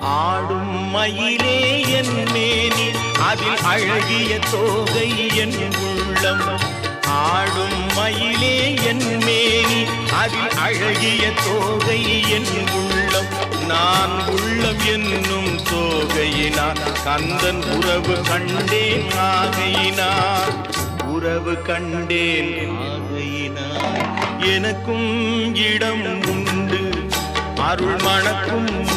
ஆடும் மயிலே என் மேனி அதில் அழகிய தோகை என் உள்ளம். ஆடும் மயிலே என் மேனி அதில் அழகிய தோகை என் உள்ளம். நான் உள்ளம் என்னும் தோகையினார் கந்தன் உறவு கண்டேன் ஆகையினார். உறவு கண்டேன் ஆகையினார். எனக்கும் இடம் உண்டு அருள் மணக்கும்